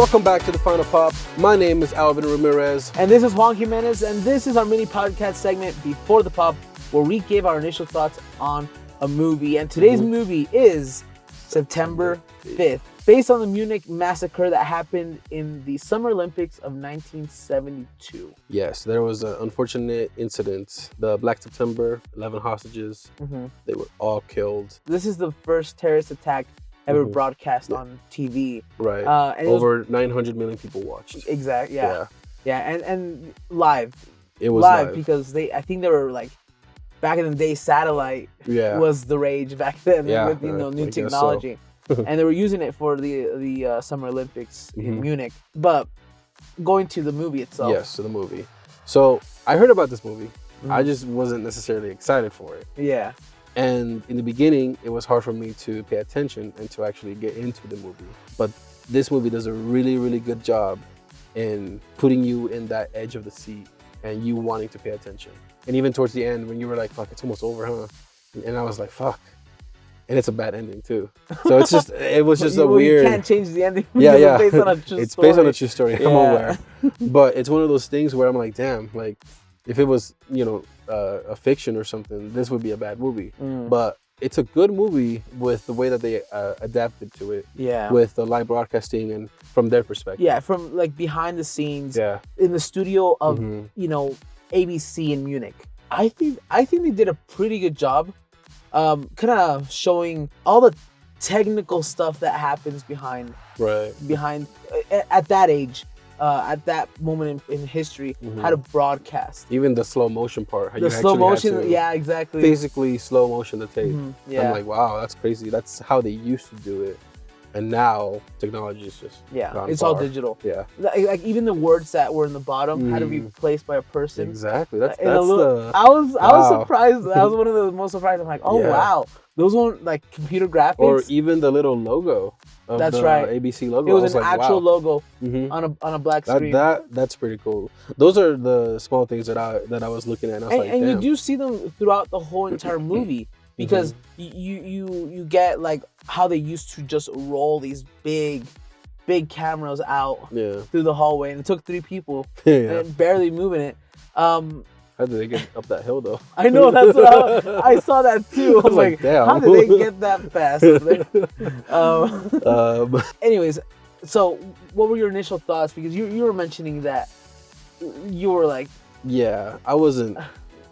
Welcome back to The Final Pop. My name is Albin Ramirez. And this is Juan Jimenez, and this is our mini podcast segment Before the Pop, where we give our initial thoughts on a movie. And today's movie is September 5th, based on the Munich Massacre that happened in the Summer Olympics of 1972. Yes, there was an unfortunate incident. The Black September, 11 hostages, they were all killed. This is the first terrorist attack ever broadcast on TV. Right. And over 900 million people watched. Exactly. Yeah. And live. It was live live because I think they were like, back in the day, satellite was the rage back then with new technology. So. And they were using it for the Summer Olympics in Munich. But going to the movie itself. Yes, to the movie. So I heard about this movie. I just wasn't necessarily excited for it. Yeah. And in the beginning, it was hard for me to pay attention and to actually get into the movie. But this movie does a really, really good job in putting you in that edge of the seat and you wanting to pay attention. And even towards the end, when you were like, fuck, it's almost over, huh? And I was like, fuck. And it's a bad ending, too. So it was just a weird... You can't change the ending. Yeah. It's based on a true story. It's based on a true story, I'm aware. But it's one of those things where I'm like, damn, like, if it was, a fiction or something, this would be a bad movie. But it's a good movie with the way that they adapted to it. Yeah. With the live broadcasting and from their perspective. Yeah, from like behind the scenes. Yeah. In the studio of ABC in Munich. I think they did a pretty good job, kind of showing all the technical stuff that happens behind at that age. At that moment in history, how to broadcast. Even the slow motion part. How the slow motion, exactly. Physically slow motion the tape. Yeah. I'm like, wow, that's crazy. That's how they used to do it. And now technology is just it's all digital. Yeah. Like even the words that were in the bottom had to be placed by a person. Exactly. That's I was surprised. I was one of the most surprised. I'm like, wow. Those weren't like computer graphics. Or even the little logo. That's right. ABC logo. It was an actual logo on a black screen. That's pretty cool. Those are the small things that I was looking at. And I was like, damn. You do see them throughout the whole entire movie because you get like how they used to just roll these big cameras out through the hallway, and it took 3 people and barely moving it. How did they get up that hill though? I know, that's what I saw that too. I was like, damn. How did they get that fast? Anyways, so what were your initial thoughts? Because you were mentioning that you were like... Yeah, I wasn't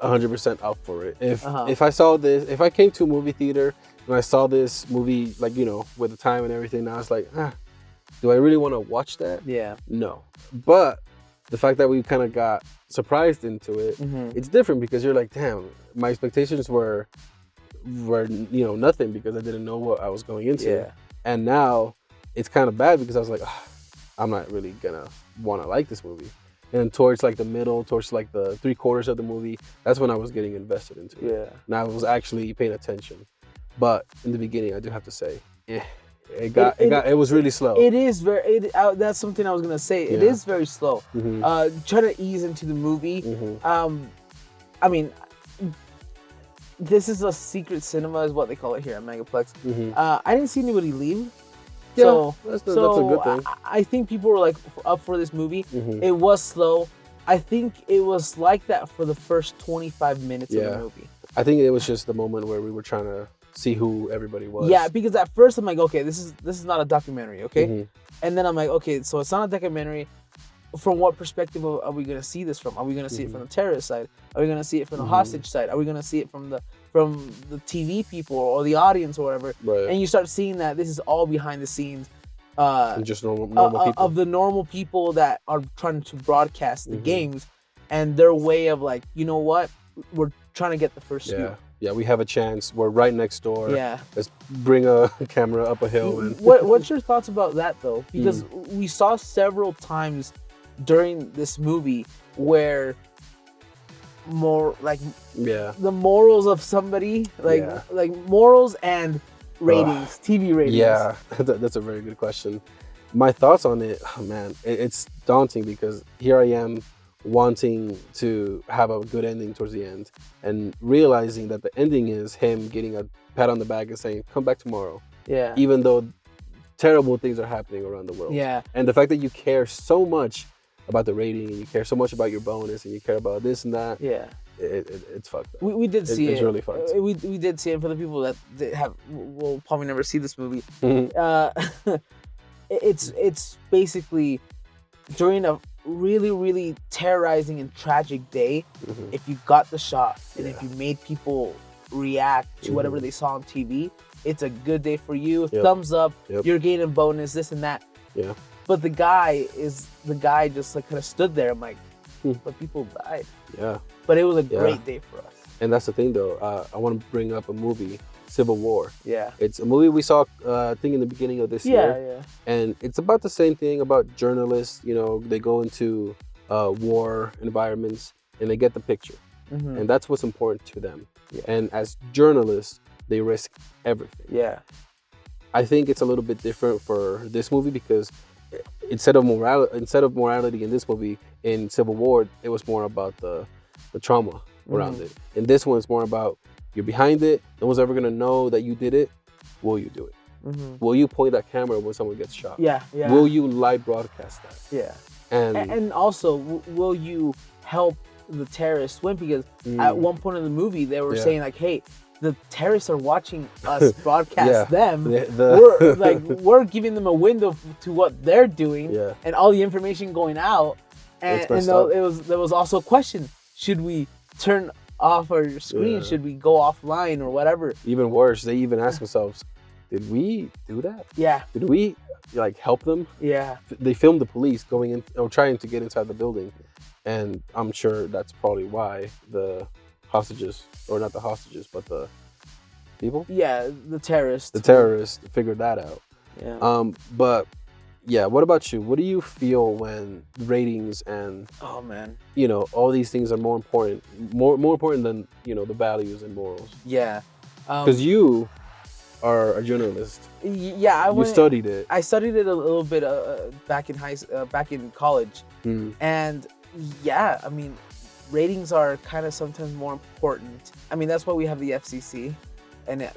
100% up for it. If I saw this, if I came to a movie theater and I saw this movie, like, with the time and everything, I was like, do I really want to watch that? Yeah. No. But the fact that we kind of got surprised into it, it's different because you're like, damn, my expectations were nothing because I didn't know what I was going into. Yeah. And now it's kind of bad because I was like, I'm not really gonna want to like this movie. And towards like the middle, towards like the 3/4 of the movie, that's when I was getting invested into it. Yeah. And I was actually paying attention. But in the beginning, I do have to say, it was really slow. It is that's something I was gonna say. It is very slow. Trying to ease into the movie. I mean, this is a secret cinema, is what they call it here at Megaplex. I didn't see anybody leave. Yeah, so that's a good thing. I think people were like up for this movie. It was slow. I think it was like that for the first 25 minutes of the movie. I think it was just the moment where we were trying to see who everybody was. Yeah, because at first I'm like, okay, this is not a documentary, okay? And then I'm like, okay, so it's not a documentary. From what perspective are we going to see this from? Are we going to see it from the terrorist side? Are we going to see it from the hostage side? Are we going to see it from the TV people or the audience or whatever? Right. And you start seeing that this is all behind the scenes. Just normal people. Of the normal people that are trying to broadcast the games, and their way of like, you know what? We're trying to get the first scoop. Yeah, we have a chance. We're right next door. Yeah. Let's bring a camera up a hill. And What's your thoughts about that, though? Because we saw several times during this movie where the morals of somebody, like morals and ratings, TV ratings. Yeah, that's a very good question. My thoughts on it, man, it's daunting because here I am wanting to have a good ending towards the end and realizing that the ending is him getting a pat on the back and saying, come back tomorrow. Yeah. Even though terrible things are happening around the world. Yeah. And the fact that you care so much about the rating and you care so much about your bonus and you care about this and that. Yeah. It's fucked up. We did see it. It's really fucked. We did see it. For the people that will probably never see this movie. It's basically during a really, really terrorizing and tragic day. If you got the shot and if you made people react to whatever they saw on TV, it's a good day for you. Thumbs up. You're gaining bonus. This and that. Yeah. But the guy just like kind of stood there. I'm like, but people died. Yeah. But it was a great day for us. And that's the thing, though. I want to bring up a movie, Civil War. Yeah. It's a movie we saw, I think, in the beginning of this year. Yeah. And it's about the same thing about journalists. You know, they go into war environments and they get the picture. And that's what's important to them. Yeah. And as journalists, they risk everything. Yeah. I think it's a little bit different for this movie because instead of morality in this movie, in Civil War, it was more about the trauma around it. And this one's more about you're behind it. No one's ever gonna know that you did it. Will you do it? Will you point that camera when someone gets shot? Yeah. Will you live broadcast that? Yeah. And also, will you help the terrorists win? Because at one point in the movie, they were saying like, "Hey, the terrorists are watching us broadcast them. We're giving them a window to what they're doing, and all the information going out." And there was also a question: should we turn off our screen? Should we go offline or whatever? Even worse, they even ask themselves, "Did we do that? Yeah. Did we help them?" Yeah. They filmed the police going in or trying to get inside the building, and I'm sure that's probably why the hostages, or not the hostages, but the people. Yeah, the terrorists. The terrorists figured that out. Yeah. But yeah, what about you? What do you feel when ratings and all these things are more important than the values and morals? Yeah. Because you are a journalist. Yeah, you studied it. I studied it a little bit back in college, and yeah, I mean, ratings are kind of sometimes more important. I mean, that's why we have the FCC, and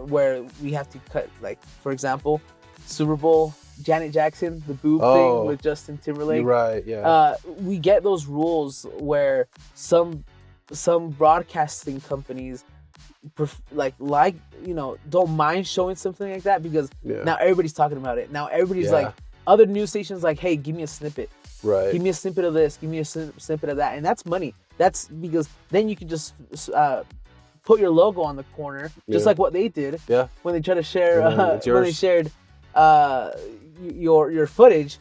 where we have to cut, like, for example, Super Bowl, Janet Jackson, the boob thing with Justin Timberlake. Right. Yeah. We get those rules where some broadcasting companies don't mind showing something like that because now everybody's talking about it. Now everybody's like, other news stations like, hey, give me a snippet. Right. Give me a snippet of this. Give me a snippet of that. And that's money. That's because then you can just put your logo on the corner, just like what they did when they tried to share when they shared your footage.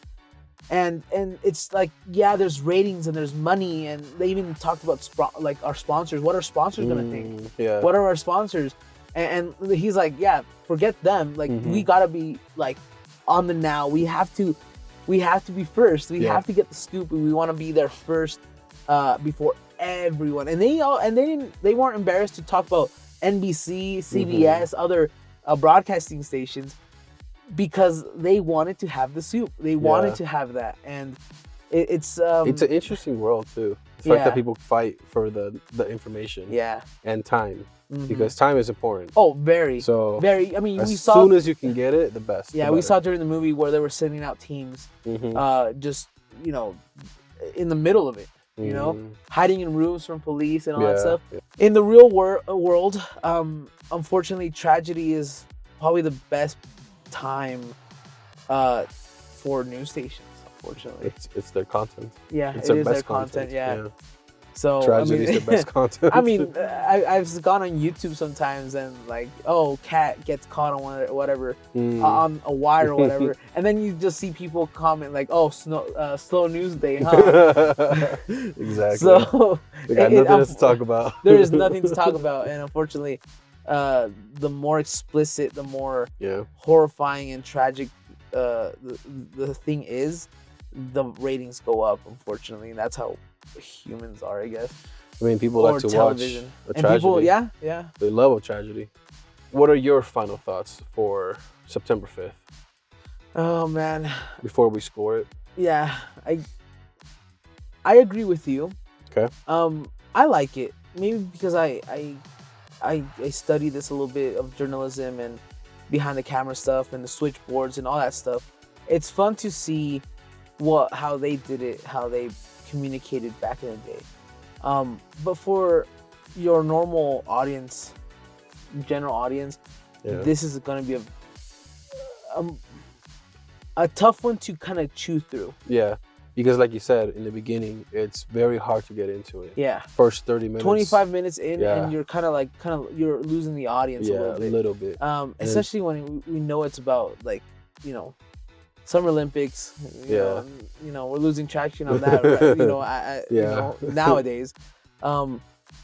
And it's like, there's ratings and there's money, and they even talked about our sponsors. What are sponsors gonna think? Yeah. What are our sponsors? And he's like, forget them. Like we gotta be like on the now. We have to be first. We have to get the scoop, and we want to be there first before everyone. And they weren't embarrassed to talk about NBC, CBS, other broadcasting stations, because they wanted to have the soup. They wanted to have that. And it's an interesting world too. The fact that people fight for the information and time. Because time is important. Oh, very. So very. I mean, as soon as you can get it, the best. Yeah, we saw during the movie where they were sending out teams, just in the middle of it, hiding in rooms from police and all that stuff. Yeah. In the real world, unfortunately, tragedy is probably the best time for news stations. Unfortunately, it's their content. Yeah, it is their content. Yeah. So tragedy is the best content. I mean, I've gone on YouTube sometimes and like, cat gets caught on whatever on a wire or whatever, and then you just see people comment like, slow news day, huh? Exactly. So they got nothing else to talk about. There is nothing to talk about, and unfortunately, the more explicit, the more horrifying and tragic the thing is, the ratings go up. Unfortunately, and that's how humans are, I guess. I mean, people like to television. Watch a tragedy. People, they love a tragedy. What are your final thoughts for September 5th? Oh man! Before we score it. Yeah, I agree with you. Okay. I like it. Maybe because I study this a little bit of journalism, and behind the camera stuff and the switchboards and all that stuff. It's fun to see how they did it, how they communicated back in the day. But for your normal audience, general audience, this is going to be a tough one to kind of chew through. Yeah, because like you said in the beginning, it's very hard to get into it. Yeah. First 30 minutes. 25 minutes in, and you're kind of you're losing the audience a little bit. Especially when we know it's about like, you know, Summer Olympics. You know, we're losing traction on that. Right? You know, nowadays.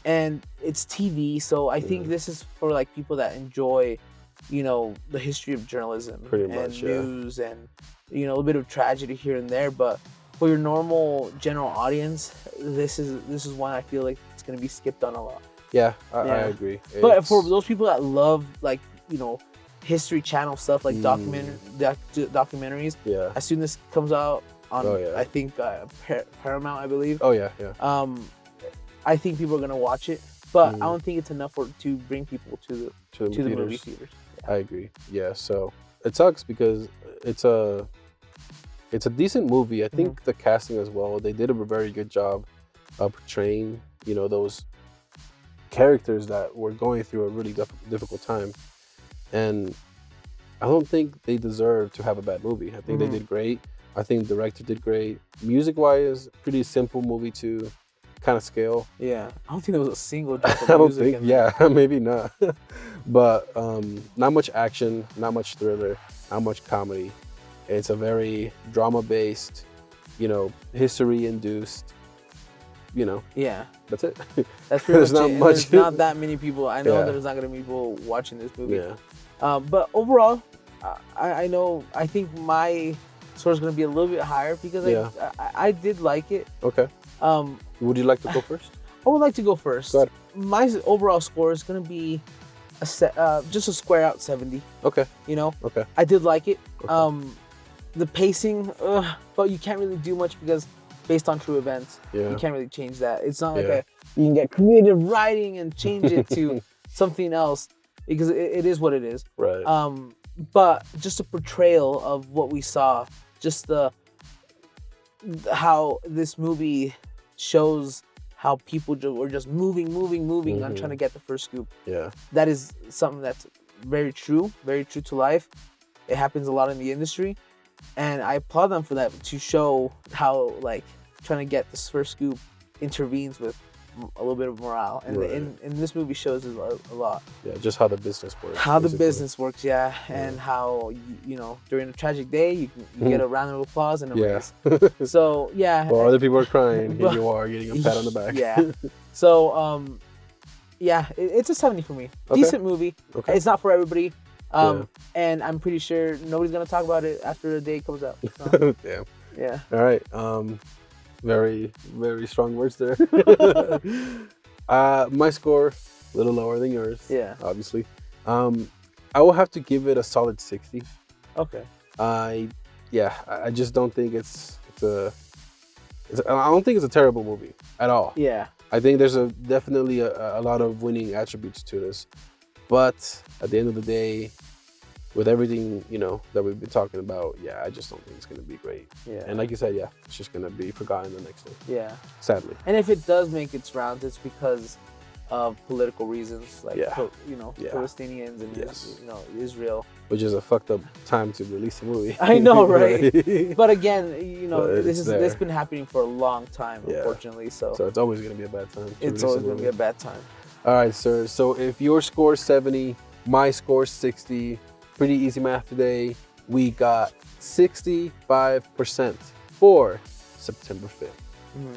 And it's TV, so I think this is for like people that enjoy, you know, the history of journalism and news and, you know, a little bit of tragedy here and there. But for your normal general audience, this is one I feel like it's gonna be skipped on a lot. Yeah, I agree. But for those people that love, like, you know, History Channel stuff, like documentaries, as soon as this comes out on I think Paramount, I believe. I think people are gonna watch it, but I don't think it's enough to bring people to the movie theaters. I agree. Yeah, so it sucks because it's a decent movie. I think the casting as well, they did a very good job of portraying, you know, those characters that were going through a really difficult time. And I don't think they deserve to have a bad movie. I think they did great. I think the director did great. Music-wise, pretty simple movie to kind of scale. Yeah, I don't think there was a single drop of music. Maybe not. But not much action, not much thriller, not much comedy. It's a very drama-based, you know, history-induced, you know. Yeah. That's it. That's pretty much it. There's not that many people. I know there's not going to be people watching this movie. Yeah. But overall, I think my score is going to be a little bit higher because I did like it. Okay. Would you like to go first? I would like to go first. Go ahead. My overall score is going to be just a square out 70. Okay. You know? Okay. I did like it. Okay. The pacing, but you can't really do much because based on true events, you can't really change that. It's not like you can get creative writing and change it to something else because it is what it is. Right. But just a portrayal of what we saw, just how this movie shows how people were just moving on trying to get the first scoop. Yeah. That is something that's very true to life. It happens a lot in the industry. And I applaud them for that, to show how, like, trying to get this first scoop intervenes with a little bit of morale. And and this movie shows it a lot. Yeah, just how the business works. How the business works, and how, you know, during a tragic day, you can get a round of applause and a raise. So, Well, other people are crying, and you are getting a pat on the back. So, it's a 70 for me. Okay. Decent movie. Okay. It's not for everybody. And I'm pretty sure nobody's gonna talk about it after the day comes out. So. Damn. Yeah. All right. Very, very strong words there. My score, a little lower than yours. Yeah. Obviously. I will have to give it a solid 60. Okay. I just don't think I don't think it's a terrible movie at all. Yeah. I think there's definitely a lot of winning attributes to this. But at the end of the day, with everything, you know, that we've been talking about, I just don't think it's going to be great. Yeah. And like you said, it's just going to be forgotten the next day. Yeah. Sadly. And if it does make its rounds, it's because of political reasons, like, Palestinians and, Israel. Which is a fucked up time to release a movie. I know, right? But again, this has been happening for a long time, unfortunately. So it's always going to be a bad time. It's always going to be a bad time. All right, sir. So if your score is 70, my score is 60, pretty easy math today. We got 65% for September 5th. Mm-hmm.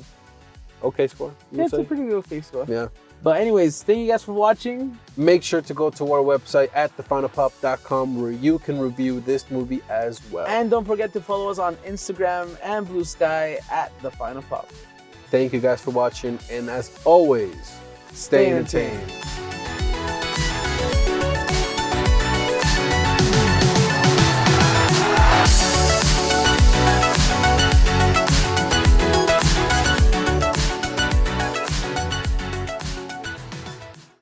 Okay score? It's a pretty okay score. Yeah. But anyways, thank you guys for watching. Make sure to go to our website at thefinalpop.com where you can review this movie as well. And don't forget to follow us on Instagram and Blue Sky at The Final Pop. Thank you guys for watching. And as always, stay entertained.